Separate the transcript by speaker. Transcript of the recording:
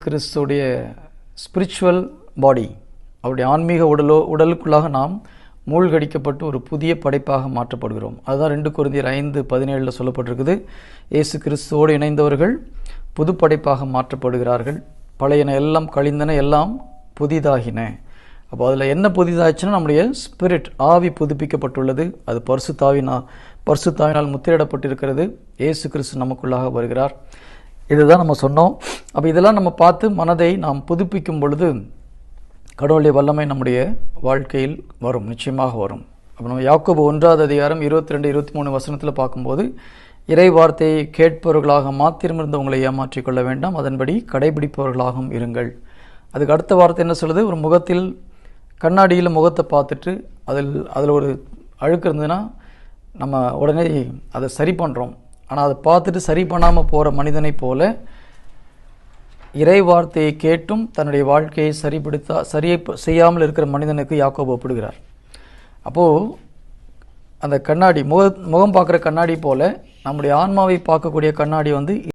Speaker 1: கிறிஸ்துடைய ஸ்பிரிச்சுவல் பாடி, அவருடைய ஆன்மீக உடலுக்குள்ளாக நாம் மூழ்கடிக்கப்பட்டு ஒரு புதிய படைப்பாக மாற்றப்படுகிறோம். அதுதான் 2 கொரிந்தியர் 5:17 சொல்லப்பட்டிருக்குது. இயேசு கிறிஸ்துவோடு இணைந்தவர்கள் புது படைப்பாக மாற்றப்படுகிறார்கள். பழையன எல்லாம் கழிந்தன, எல்லாம் புதிதாகின. அப்போ அதில் என்ன புதிதாச்சுன்னா, நம்முடைய ஸ்பிரிட், ஆவி புதுப்பிக்கப்பட்டுள்ளது. அது பரிசுத்தாவினால் முத்திரையிடப்பட்டிருக்கிறது. இயேசு கிறிஸ்து நமக்குள்ளாக வருகிறார். இதுதான் நம்ம சொன்னோம். அப்போ இதெல்லாம் நம்ம பார்த்து மனதை நாம் புதுப்பிக்கும் பொழுது கடவுளுடைய வல்லமை நம்முடைய வாழ்க்கையில் வரும், நிச்சயமாக வரும். அப்போ நம்ம யாக்கோபு 1:22-23 பார்க்கும்போது, இறை வார்த்தையை கேட்பவர்களாக மாத்திரமிருந்து உங்களை ஏமாற்றிக் கொள்ள வேண்டாம், அதன்படி கடைபிடிப்பவர்களாகவும் இருங்கள். அதுக்கு அடுத்த வார்த்தை என்ன சொல்லுது? ஒரு முகத்தில் கண்ணாடியில் முகத்தை பார்த்துட்டு அதில் ஒரு அழுக்கு இருந்ததுன்னா நம்ம உடனே அதை சரி பண்ணுறோம். ஆனால் அதை பார்த்துட்டு சரி பண்ணாமல் போகிற மனிதனை போல இறை வார்த்தையை கேட்டும் தன்னுடைய வாழ்க்கையை சரியை செய்யாமல் இருக்கிற மனிதனுக்கு யாக்கோபு ஒப்பிடுகிறார். அப்போது அந்த கண்ணாடி முகம் பார்க்குற கண்ணாடி போல நம்முடைய ஆன்மாவை பார்க்கக்கூடிய கண்ணாடி